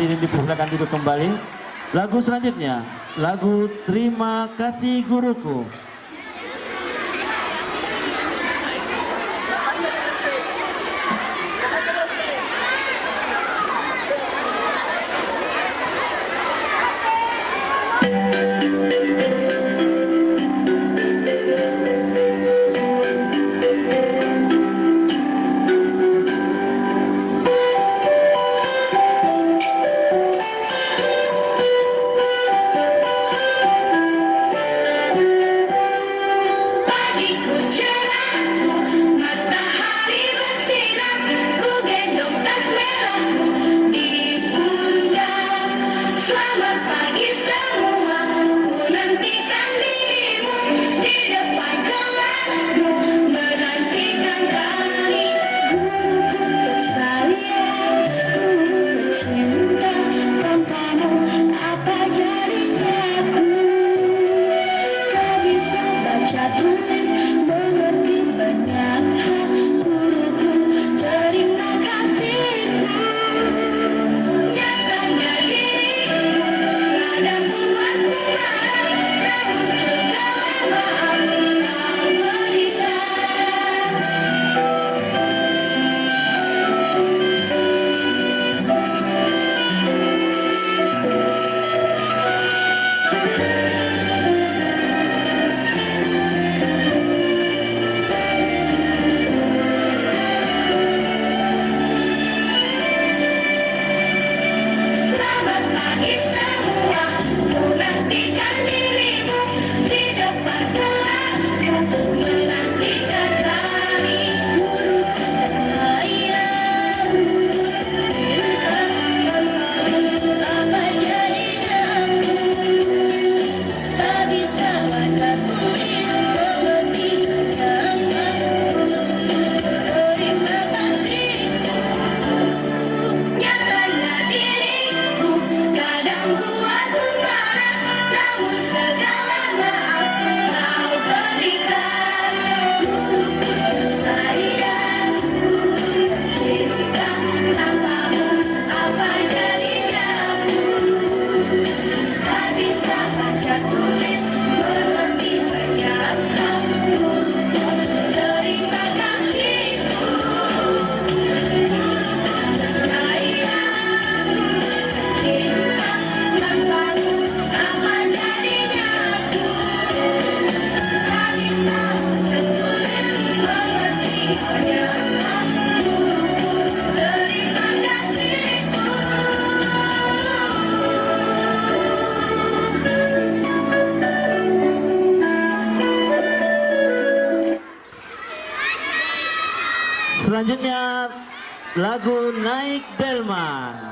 hadirin dipersilakan duduk kembali. Lagu selanjutnya, lagu Terima Kasih Guruku. Selanjutnya lagu Naik Delman.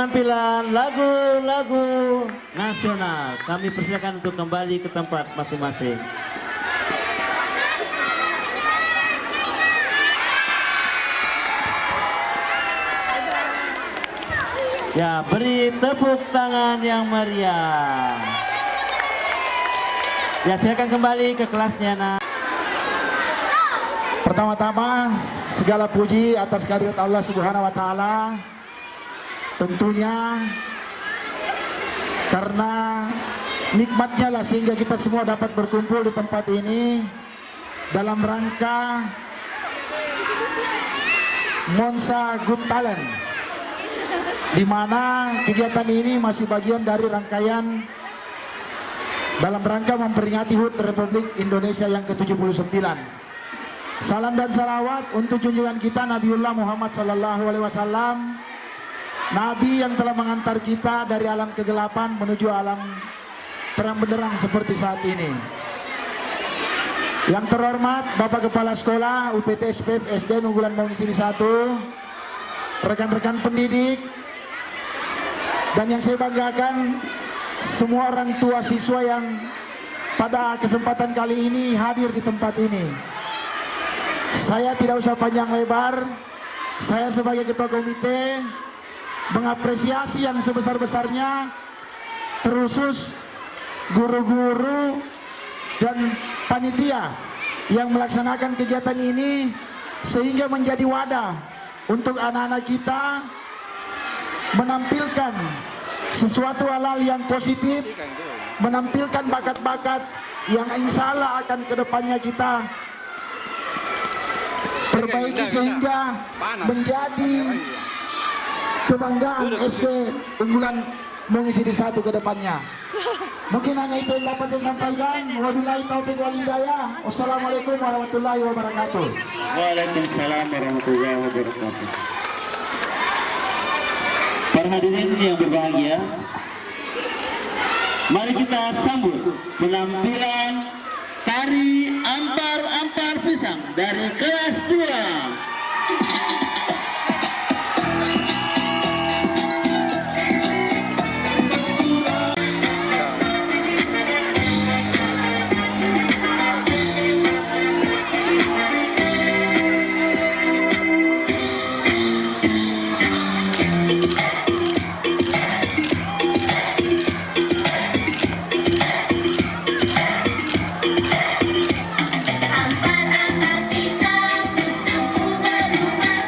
penampilan lagu-lagu nasional. Kami persilakan untuk kembali ke tempat masing-masing. Ya, beri tepuk tangan yang meriah. Ya, silakan kembali ke kelasnya, nak. Pertama-tama segala puji atas kehadirat Allah Subhanahu wa taala. Tentunya karena nikmatnya lah sehingga kita semua dapat berkumpul di tempat ini dalam rangka Monza Good Talent, di mana kegiatan ini masih bagian dari rangkaian dalam rangka memperingati HUT Republik Indonesia yang ke-79. Salam dan salawat untuk junjungan kita Nabiullah Muhammad Sallallahu Alaihi Wasallam, Nabi yang telah mengantar kita dari alam kegelapan menuju alam terang benderang seperti saat ini. Yang terhormat Bapak Kepala Sekolah UPT SPF SD Unggulan Maung Isiri 1, rekan-rekan pendidik, dan yang saya banggakan semua orang tua siswa yang pada kesempatan kali ini hadir di tempat ini. Saya tidak usah panjang lebar, saya sebagai ketua komite mengapresiasi yang sebesar-besarnya terkhusus guru-guru dan panitia yang melaksanakan kegiatan ini sehingga menjadi wadah untuk anak-anak kita menampilkan sesuatu hal yang positif, menampilkan bakat-bakat yang insya Allah akan kedepannya kita perbaiki sehingga menjadi kebanggaan SD Unggulan Maung Isiri 1 ke depannya. Mungkin hanya itu yang dapat saya sampaikan. Wabillahi taufiq wal hidayah. Wassalamualaikum warahmatullahi wabarakatuh. Waalaikumsalam warahmatullahi wabarakatuh. Para hadirin yang berbahagia, mari kita sambut penampilan tari ampar-ampar pisang dari kelas 2. Ampar-ampar pisang, suku berubah.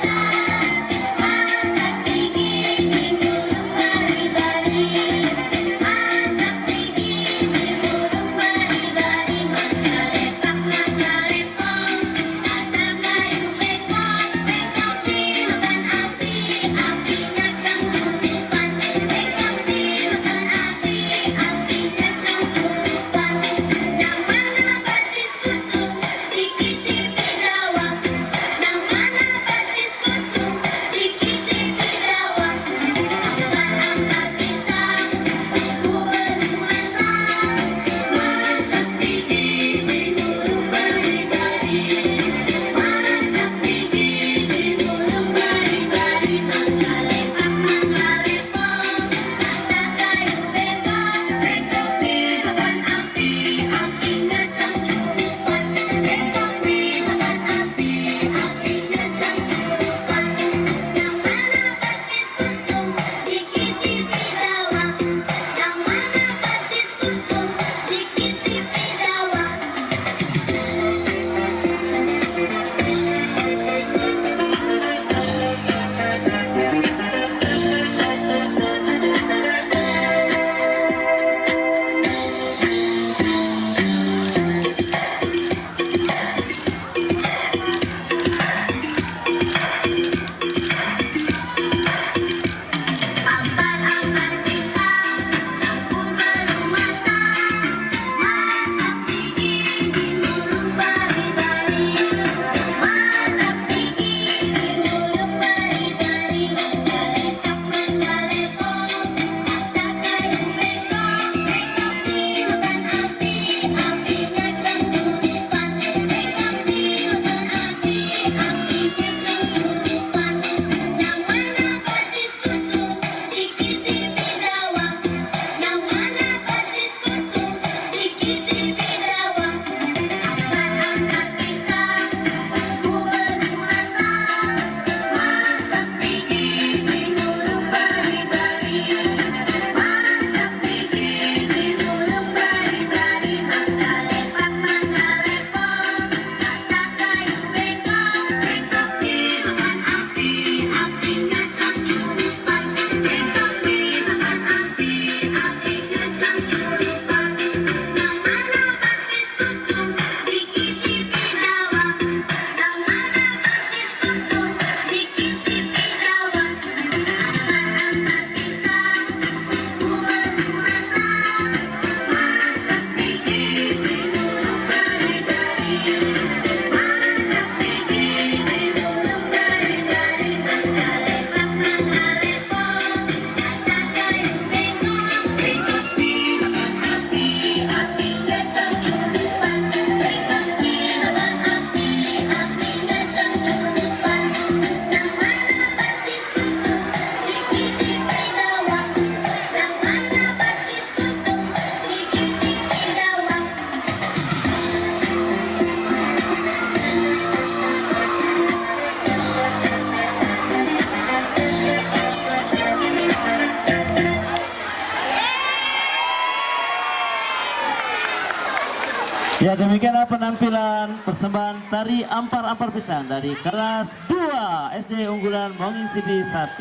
adalah penampilan persembahan tari ampar-ampar pisang dari kelas 2 SD unggulan Monging Sidi 1.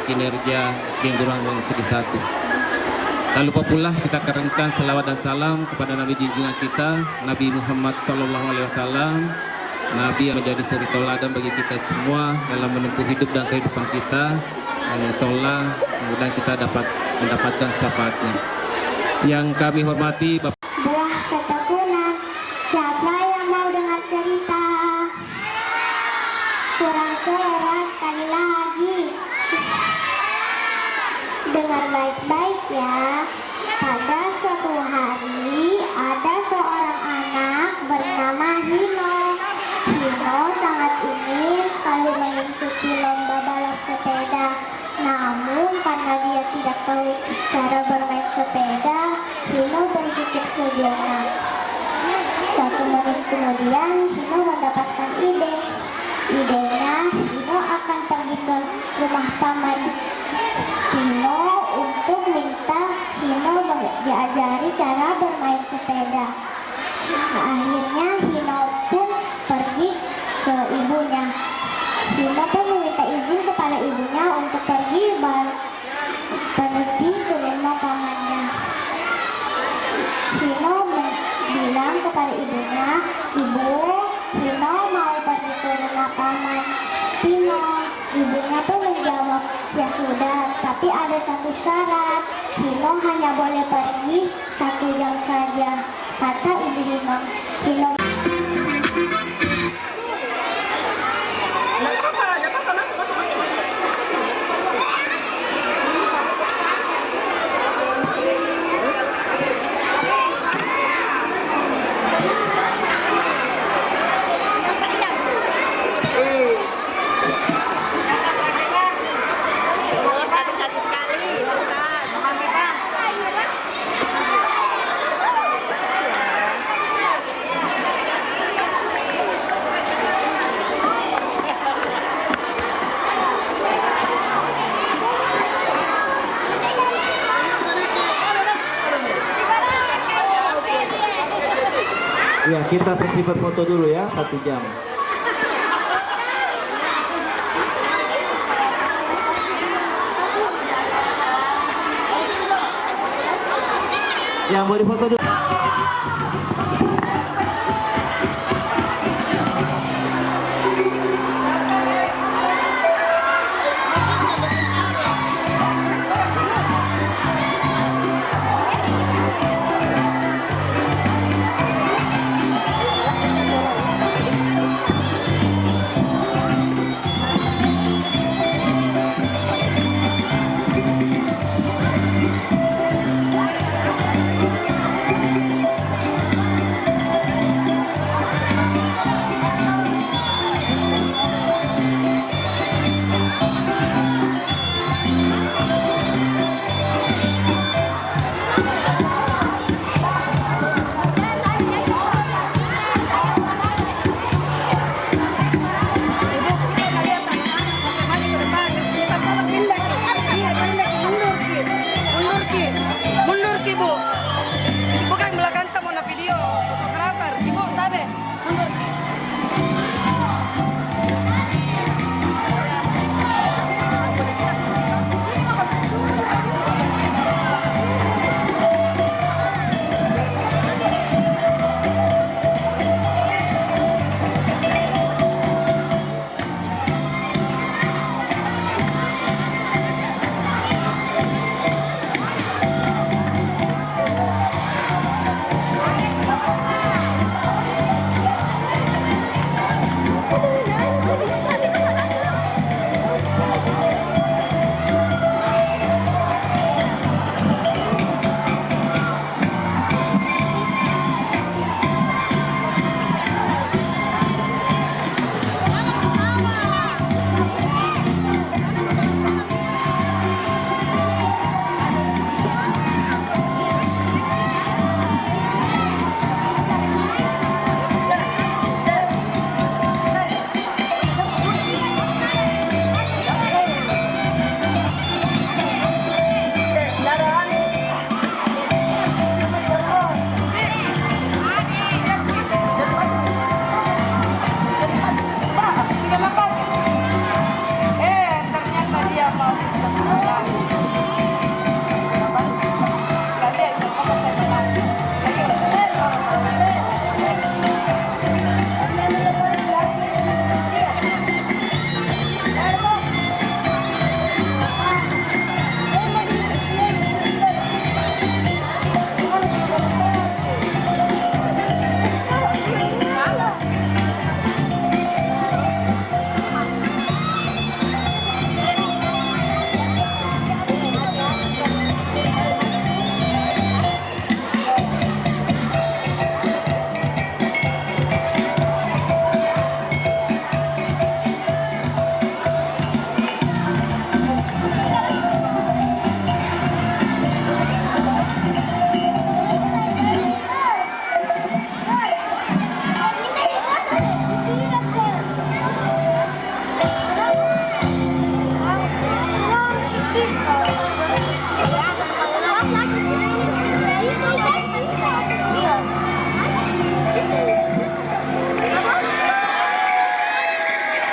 Kinerja Unggulan Monging Sidi 1. Tak lupa pula kita kerengkan selawat dan salam kepada Nabi junjungan kita, Nabi Muhammad SAW, Nabi yang menjadi suri tauladan bagi kita semua dalam menempuh hidup dan kehidupan kita. Dan insya Allah kemudian kita dapat mendapatkan syafaatnya. Yang kami hormati Bapak Buah ketekunan, siapa yang mau dengar cerita? Kurang keras sekali lagi. Dengar baik-baik ya. Pada suatu hari ada seorang anak bernama Hino. Hino sangat ingin sekali mengikuti lomba balap sepeda. Namun karena dia tidak tahu cara bermain sepeda, Hino berpikir sejenak. 1 menit kemudian Hino mendapatkan ide. Idenya, Hino akan pergi ke rumah paman Hino untuk minta Hino diajari cara bermain sepeda. Akhirnya Hino pun pergi ke ibunya. Hino pun meminta izin kepada ibunya untuk pergi ke rumah pamannya. Hino bilang kepada ibunya, "Ibu, Hino mau pergi ke rumah paman Hino." Ibunya pun menjawab, "Ya sudah, tapi ada satu syarat. Hino hanya boleh pergi 1 jam saja," kata ibu Hino. Hino Ya, kita sesi berfoto dulu ya, 1 jam. Yang mau difoto dulu.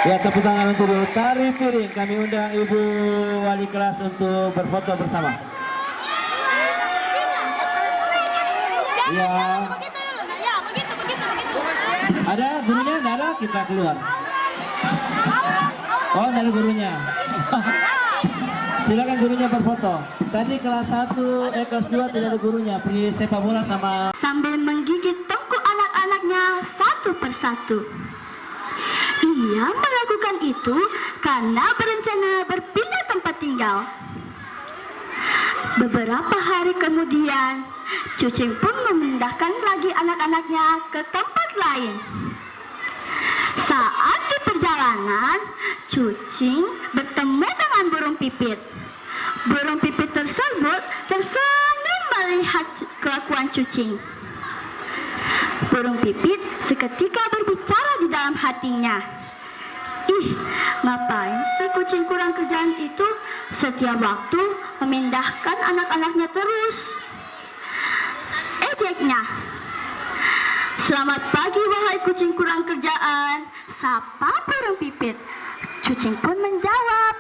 Ya, tepuk tangan untuk tari piring. Kami undang Ibu Wali kelas untuk berfoto bersama. Ya. Ada gurunya? Tidak ada? Kita keluar. Oh, dari gurunya. Silakan gurunya berfoto. Tadi kelas 1, kelas 2 tidak ada gurunya. Pergi sepak bola sama. Sambil menggigit tengkuk anak-anaknya satu persatu. Ia melakukan itu karena berencana berpindah tempat tinggal. Beberapa hari kemudian, Cucing pun memindahkan lagi anak-anaknya ke tempat lain. Saat di perjalanan, Cucing bertemu dengan burung pipit. Burung pipit tersebut tersenyum melihat kelakuan Cucing. Burung pipit seketika berbicara di dalam hatinya. Ih, ngapain si kucing kurang kerjaan itu setiap waktu memindahkan anak-anaknya terus? Ejeknya. Selamat pagi wahai kucing kurang kerjaan, sapa burung pipit. Cucing pun menjawab,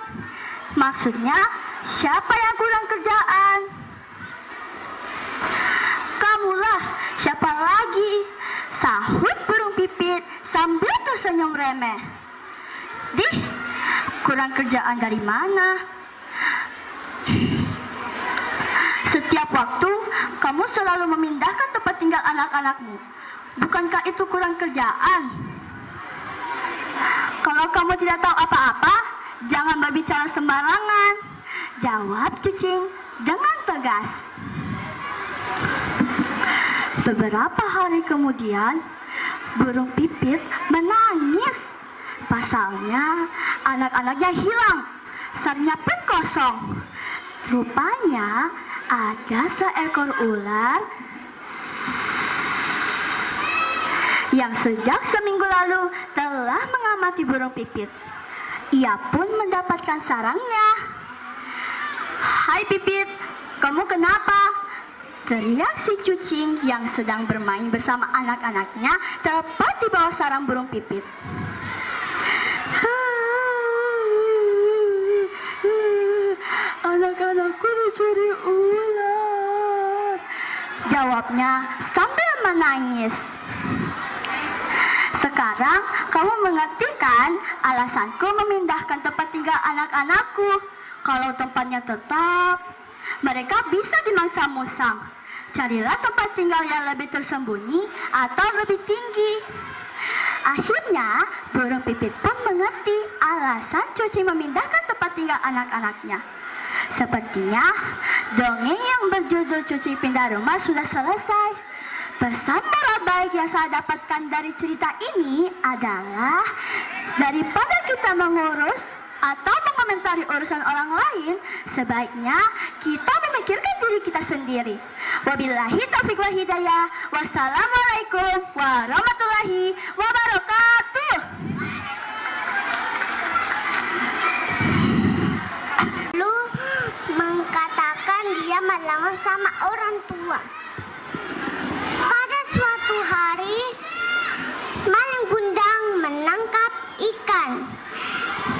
maksudnya siapa yang kurang kerjaan? Kamulah, siapa lagi? Sahut burung pipit sambil tersenyum remeh. Dih, kurang kerjaan dari mana? Setiap waktu kamu selalu memindahkan tempat tinggal anak-anakmu. Bukankah itu kurang kerjaan? Kalau kamu tidak tahu apa-apa, jangan berbicara sembarangan. Jawab Cucing dengan tegas. Beberapa hari kemudian, burung pipit menangis. Pasalnya, anak-anaknya hilang, sarangnya pun kosong. Rupanya, ada seekor ular yang sejak seminggu lalu telah mengamati burung pipit. Ia pun mendapatkan sarangnya. Hai Pipit, kamu kenapa? Teriak si Cucing yang sedang bermain bersama anak-anaknya tepat di bawah sarang burung pipit. Anak-anakku dicuri ular, jawabnya sambil menangis. Sekarang kamu mengerti kan alasanku memindahkan tempat tinggal anak-anakku? Kalau tempatnya tetap, mereka bisa dimangsa musang. Carilah tempat tinggal yang lebih tersembunyi atau lebih tinggi. Akhirnya, burung pipit pun mengerti alasan Cucing memindahkan tempat tinggal anak-anaknya. Sepertinya, dongeng yang berjudul Cucing Pindah Rumah sudah selesai. Pesan moral baik yang saya dapatkan dari cerita ini adalah, daripada kita mengurus atau mengomentari urusan orang lain, sebaiknya kita memikirkan diri kita sendiri. Wabillahi taufiq wal hidayah. Wassalamualaikum warahmatullahi wabarakatuh. Lu mengatakan dia malam sama orang tua. Pada suatu hari, Maling Gundang menangkap ikan.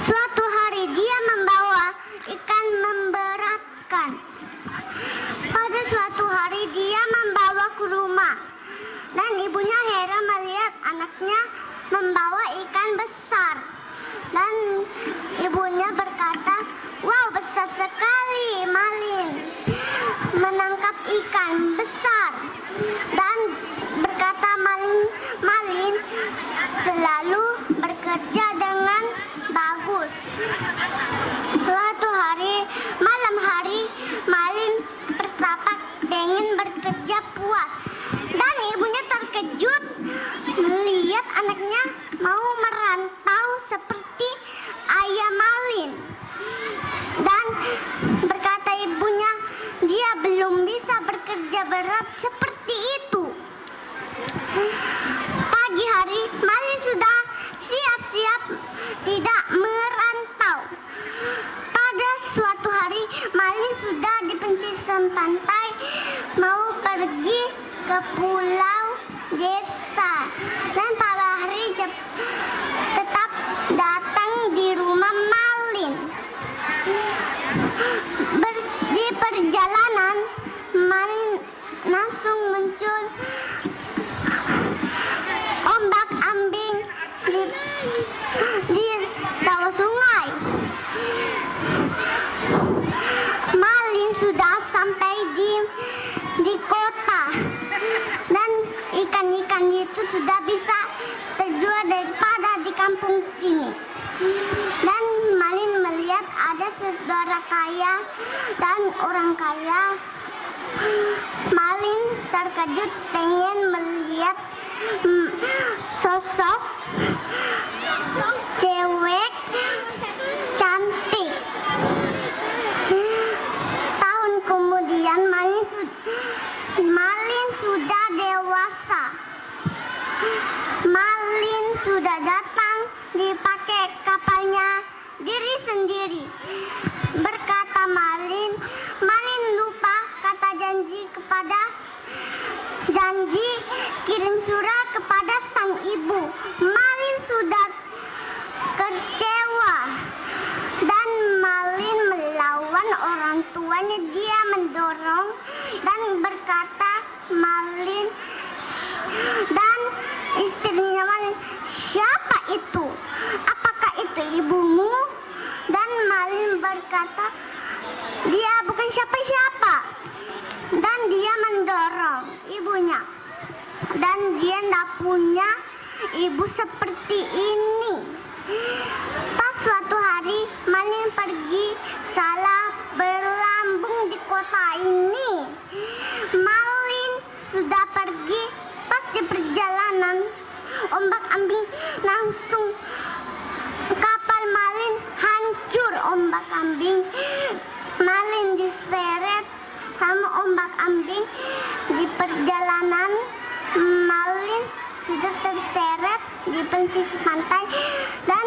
Suatu hari dia membawa ikan memberatkan. Pada suatu hari dia membawa ke rumah. Dan ibunya heran melihat anaknya membawa ikan besar. Dan ibunya berkata, "Wow, besar sekali Malin menangkap ikan besar." Dan berkata Malin selalu bekerja dengan bagus. Suatu hari, malam hari, Malin bertapak dengan bekerja puas. Dan ibunya terkejut melihat anaknya mau merantau seperti ayah Malin. Dan berkata ibunya, dia belum bisa bekerja berat seperti itu. Pagi hari, Malin sudah siap-siap tidak merantau. Pada suatu hari, Malin sudah di pesisir pantai mau pergi ke pulau desa. Dan pada hari tetap datang ombak-ambing di tawa sungai. Malin sudah sampai di kota dan ikan-ikan itu sudah bisa terjual daripada di kampung sini. Dan Malin melihat ada saudara kaya dan orang kaya. Malin terkejut pengen melihat sosok cewek cantik. Tahun kemudian Malin sudah dewasa. Malin sudah datang dipakai kapalnya diri sendiri. Berkata Malin lupa kata janji kirim surat kepada sang ibu. Malin sudah kecewa dan Malin melawan orang tuanya. Dia mendorong dan berkata Malin dan istrinya Malin, siapa itu? Apakah itu ibumu? Dan Malin berkata, dia bukan siapa-siapa. Dan dia mendorong ibunya. Dan dia tidak punya ibu seperti ini. Pas suatu hari Malin pergi salah berlambung di kota ini. Malin sudah pergi, pas di perjalanan ombak-ambing langsung kapal Malin hancur. Ombak-ambing Malin diseret sama ombak-ambing di perjalanan. Malin sudah terseret di pesisir pantai dan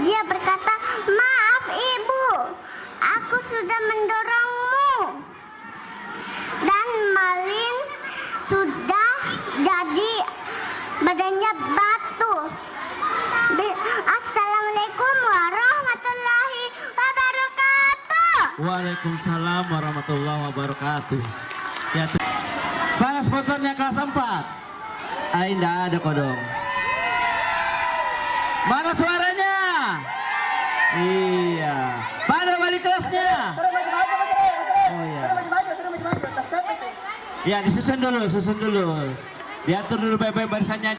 dia berkata, maaf ibu, aku sudah mendorongmu. Dan Malin sudah jadi badannya batu. Assalamualaikum warahmatullahi wabarakatuh. Waalaikumsalam warahmatullahi wabarakatuh. Ya, mana sponsornya kelas 4? Tidak ada kodong. Mana suaranya? Iya. Mana wali kelasnya? Oh iya. Ya, disusun dulu. Diatur dulu baik-baik barisannya.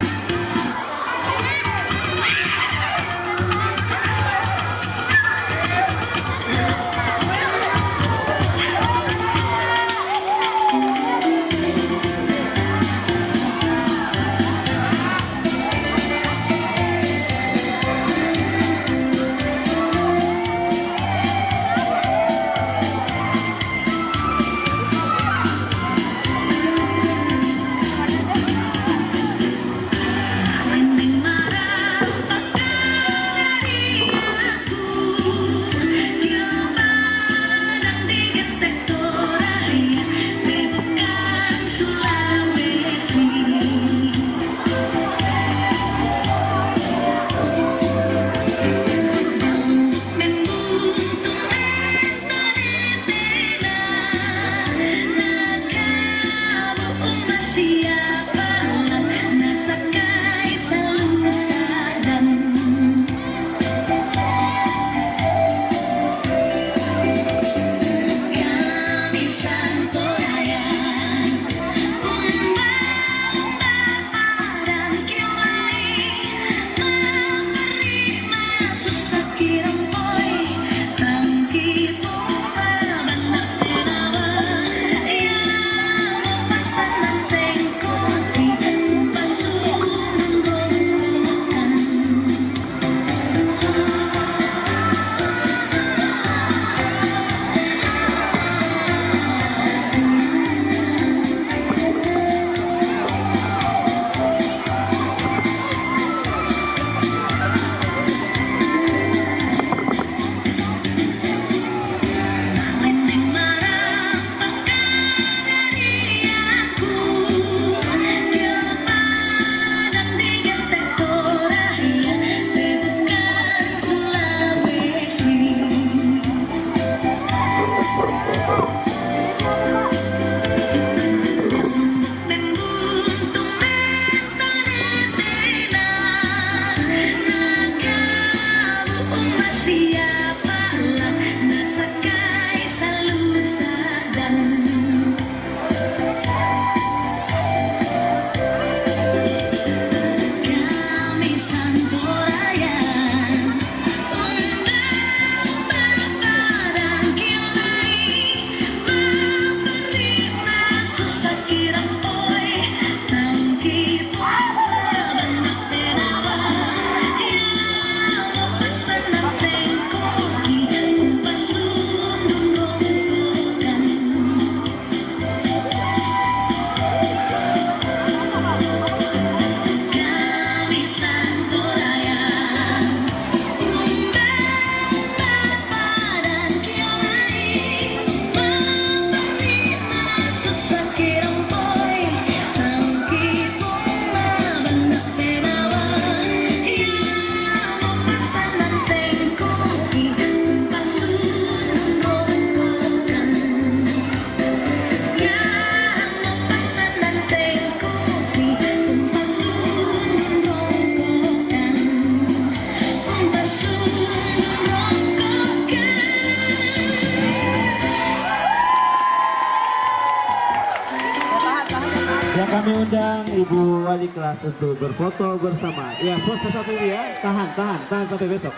Kami undang Ibu Wali Kelas untuk berfoto bersama. Ya, pose satu ini ya. Tahan sampai besok.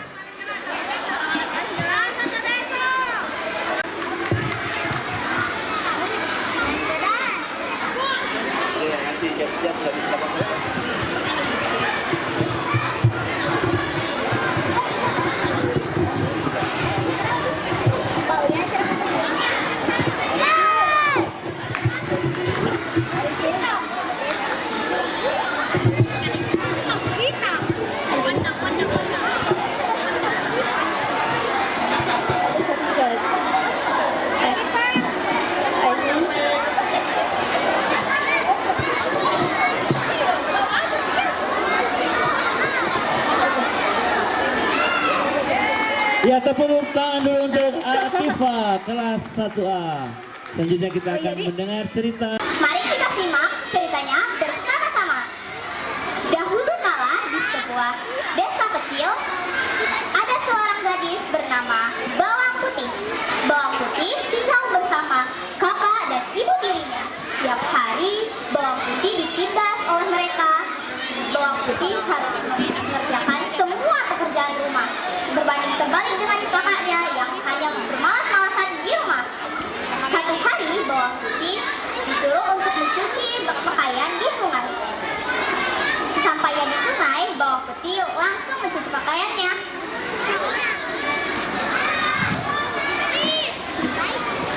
Ya, tepuk tangan dulu untuk Akifa kelas 1A. Selanjutnya kita akan mendengar cerita. Mari kita simak ceritanya bersama-sama. Dahulu kala di sebuah desa kecil, ada seorang gadis bernama Bawang Putih. Bawang Putih tinggal bersama kakak dan ibu tirinya. Tiap hari Bawang Putih ditindas oleh mereka. Bawang Putih harus mengerjakan semua pekerjaan rumah, berbanding terbalik dengan kakaknya yang hanya bermalas-malasan di rumah. Satu hari Bawang Putih disuruh untuk mencuci pakaian di sungai. Sampainya di sungai, Bawang Putih langsung mencuci pakaiannya.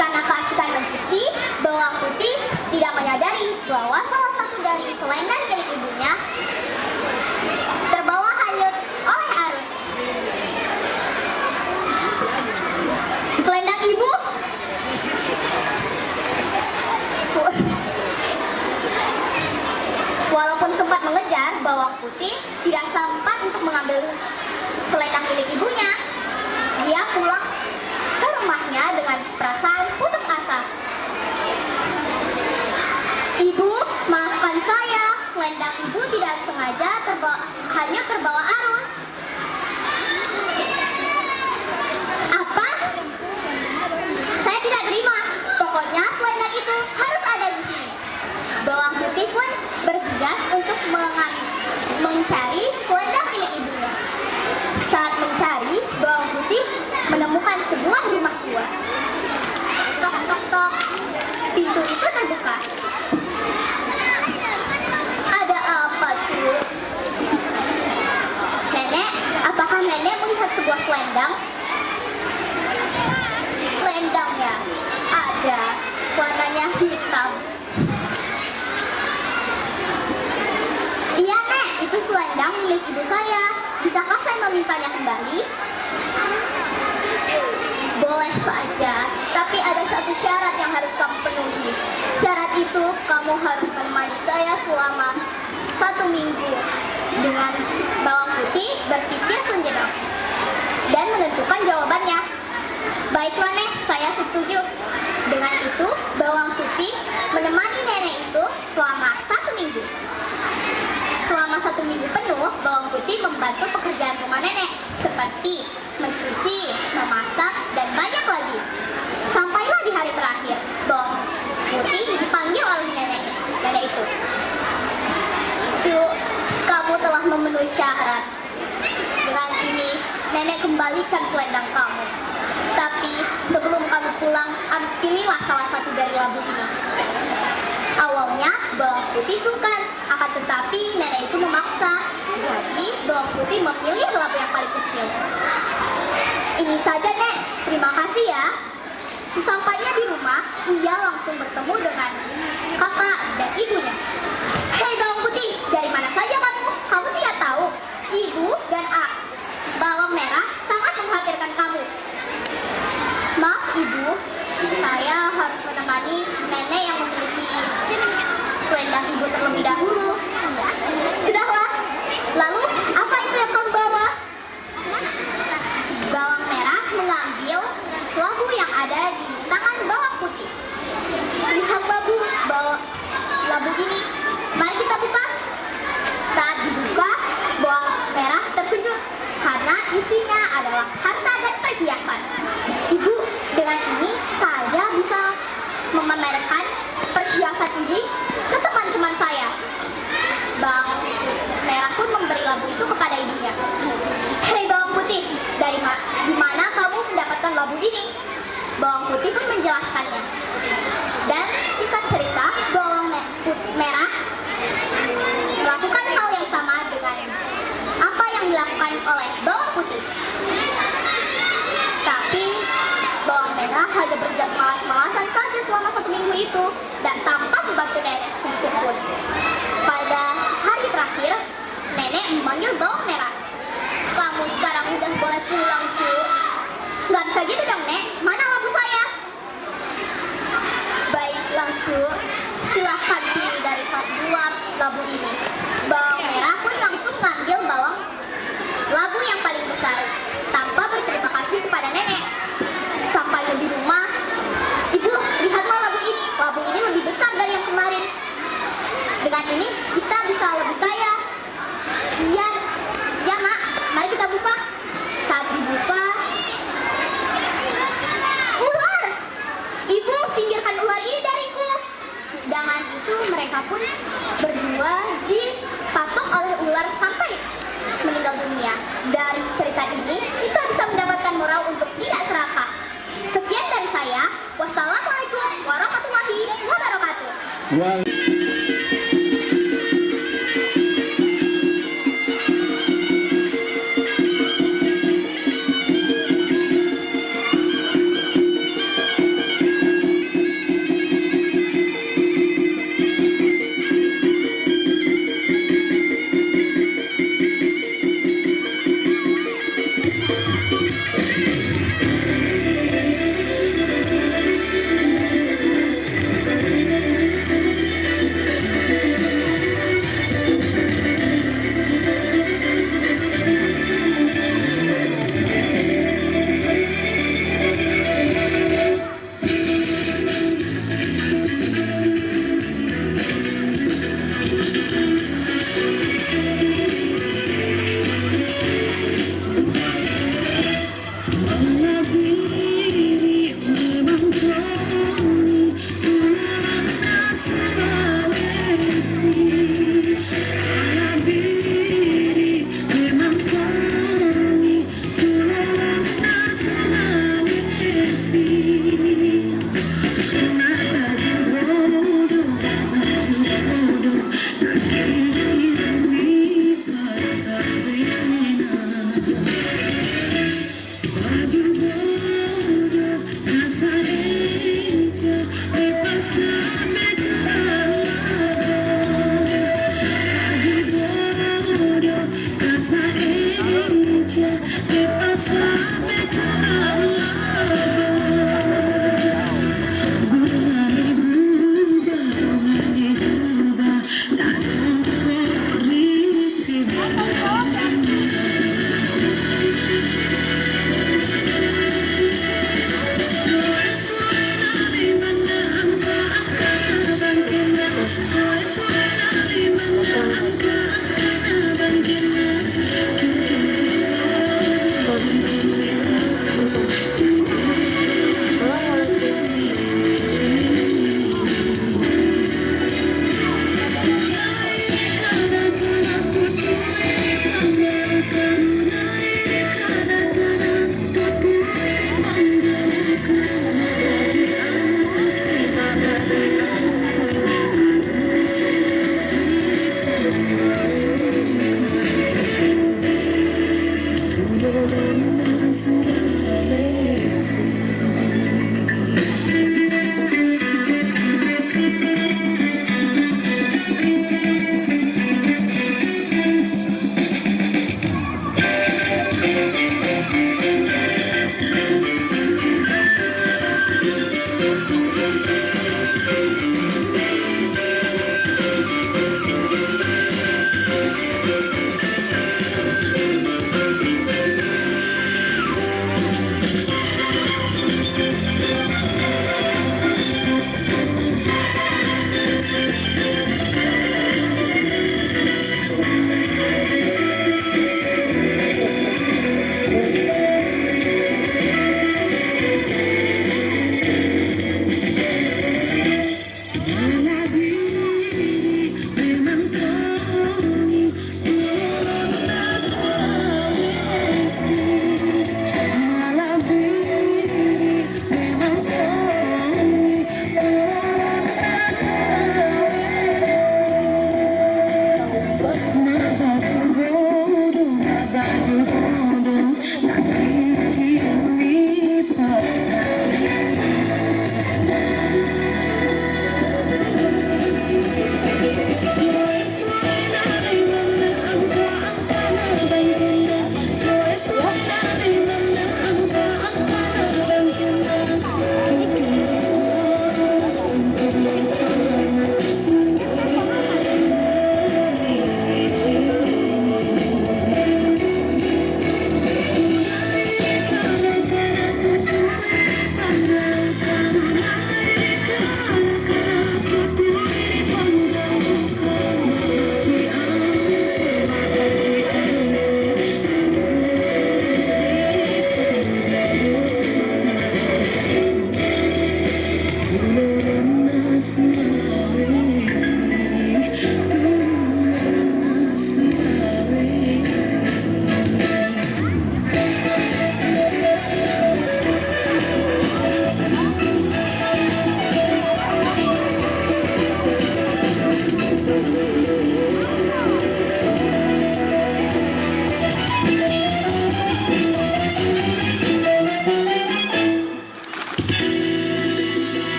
Karena keasikan mencuci, Bawang Putih tidak menyadari bahwa salah satu dari selendang milik ibunya terbawa hanyut oleh arus. Selendang ibu? Walaupun sempat mengejar, Bawang Putih tidak sempat untuk mengambil selendang milik ibunya. Dia pulang ke rumahnya dengan perasaan putus asa. Ibu, maafkan saya, selendang ibu tidak sengaja hanya terbawa arus. Apa? Saya tidak terima. Pokoknya selendang itu harus ada di sini. Bawang Putih pun bergegas untuk mencari selendang milik ibunya. Saat mencari, Bawang Putih menemukan sebuah rumah tua. Tok tok tok. Pintu itu terbuka. Ada apa, Cu? Nenek, apakah nenek melihat sebuah selendang? Selendangnya ada, warnanya hitam. Iya, Nek, itu selendang milik ibu saya. Bisakah saya memintanya kembali? Boleh saja, tapi ada satu syarat yang harus kamu penuhi. Syarat itu, kamu harus menemani saya selama 1 minggu. Dengan Bawang Putih berpikir sejenak dan menentukan jawabannya. Baiklah, Nek, saya setuju. Dengan itu, Bawang Putih menemani nenek itu selama 1 minggu. Selama 1 minggu penuh, Bawang Putih membantu pekerjaan rumah nenek, seperti mencuci, memasak, dan banyak lagi. Sampailah di hari terakhir, Bawang Putih dipanggil oleh nenek itu. Cu, kamu telah memenuhi syarat. Dengan ini, nenek kembalikan selendang kamu. Tapi sebelum kamu pulang, pilihlah salah satu dari labu ini. Awalnya Bawang Putih sukar, akan tetapi nenek itu memaksa. Jadi Bawang Putih memilih labu yang paling kecil. Ini saja, Nek. Terima kasih ya. Sesampainya di rumah, ia langsung bertemu dengan kakak dan ibunya. Hei Bawang Putih, dari mana saja kamu? Kamu tidak tahu, ibu dan bawang merah sangat mengkhawatirkan kamu. Maaf ibu, saya harus menemani nenek yang memiliki selendang ibu terlebih dahulu. Sudahlah, lalu apa itu yang kamu bawa? Bawang merah mengambil labu yang ada di tangan Bawang Putih. Lihat labu ini, mari kita buka. Saat dibuka, Bawang merah terkejut karena isinya adalah harta dan perhiasan. Ibu, dengan ini saya bisa memamerkan perhiasan ini ke teman-teman saya. saya. Bawang merah pun memberi labu itu kepada ibunya. Hei bawang putih, di mana kamu mendapatkan labu ini? Bawang putih pun menjelaskannya. Dan singkat cerita, bawang merah melakukan hal yang sama dengan apa yang dilakukan oleh bawang putih. Tapi bawang merah hanya bermalas-malasan saja selama 1 minggu itu dan tanpa membantu nenek sedikit pun. Pada hari terakhir, nenek memanggil bawang merah. Kamu sekarang udah boleh pulang, cu. Gak bisa gitu dong, Nek. Mana labu saya? Baiklah, cu. Silahkan pilih dari 2 labu ini. Bawang merah pun langsung ngambil labu yang paling besar tanpa berterima kasih kepada nenek. Sampai di rumah, ibu, lihatlah labu ini. Labu ini lebih besar dari yang kemarin. Dengan ini kita bisa lebih kaya. Iya, nak. Mari kita buka. Saat dibuka, ular. Ibu, singkirkan ular ini dariku. Dengan itu mereka pun berdua dipatok oleh ular sampai meninggal dunia. Dari cerita ini kita bisa mendapatkan moral untuk tidak serakah. Sekian dari saya. Wassalamualaikum warahmatullahi wabarakatuh.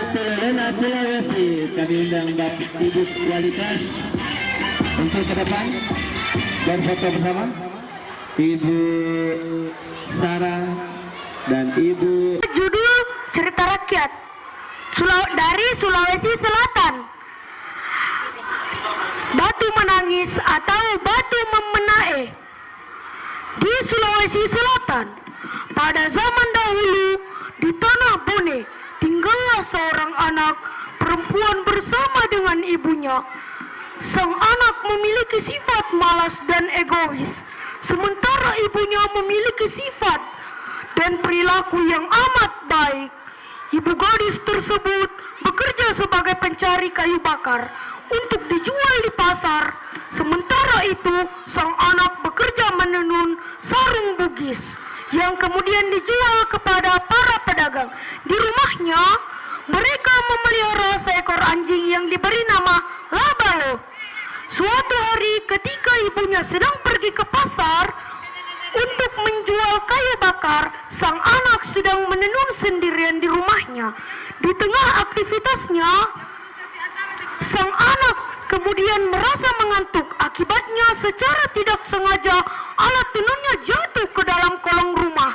Pelena Sulawesi, kami undang Bapak Ibu kualitas untuk ke depan dan foto bersama Ibu Sarah dan Ibu. Judul cerita rakyat dari Sulawesi Selatan. Batu menangis atau batu memenae. Di Sulawesi Selatan, pada zaman dahulu di tanah Bone tinggallah seorang anak perempuan bersama dengan ibunya. Sang anak memiliki sifat malas dan egois, sementara ibunya memiliki sifat dan perilaku yang amat baik. Ibu gadis tersebut bekerja sebagai pencari kayu bakar untuk dijual di pasar. Sementara itu, sang anak bekerja menenun sarung bugis yang kemudian dijual kepada para pedagang. Di rumahnya, mereka memelihara seekor anjing yang diberi nama Labalo. Suatu hari ketika ibunya sedang pergi ke pasar untuk menjual kayu bakar, sang anak sedang menenun sendirian di rumahnya. Di tengah aktivitasnya, sang anak kemudian merasa mengantuk. Akibatnya secara tidak sengaja alat tenunnya jatuh ke dalam kolong rumah.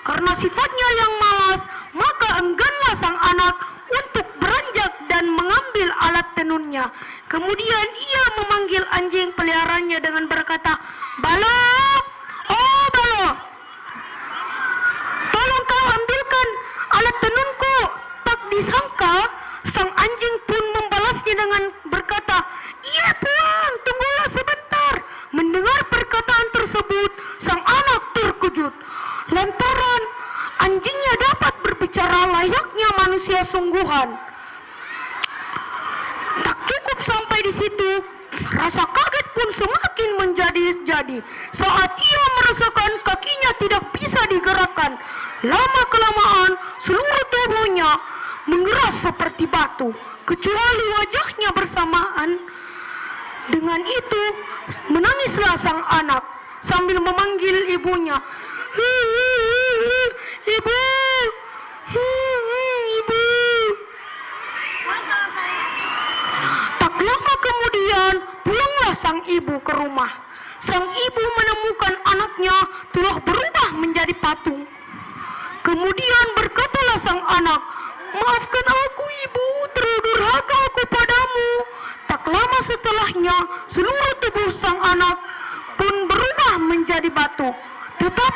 Karena sifatnya yang malas, maka engganlah sang anak untuk beranjak dan mengambil alat tenunnya. Kemudian ia memanggil anjing peliharaannya dengan berkata, "Balo, oh Balo, tolong kau ambilkan alat tenunku." Tak disangka, sang anjing pun membalasnya dengan berkata, "Iya Tuan, tunggulah sebentar." Mendengar perkataan tersebut, sang anak terkejut lantaran anjingnya dapat berbicara layaknya manusia sungguhan. Tak cukup sampai di situ, rasa kaget pun semakin menjadi-jadi saat ia merasakan kakinya tidak bisa digerakkan. Lama-kelamaan seluruh tubuhnya mengeras seperti batu, kecuali wajahnya. Bersamaan dengan itu, menangislah sang anak sambil memanggil ibunya, "Ibu, ibu." Tak lama kemudian pulanglah sang ibu ke rumah. Sang ibu menemukan anaknya telah berubah menjadi patung. Kemudian berkatalah sang anak, "Maafkan aku ibu, terdurhaka aku padamu." Tak lama setelahnya, seluruh tubuh sang anak pun berubah menjadi batu. Tetapi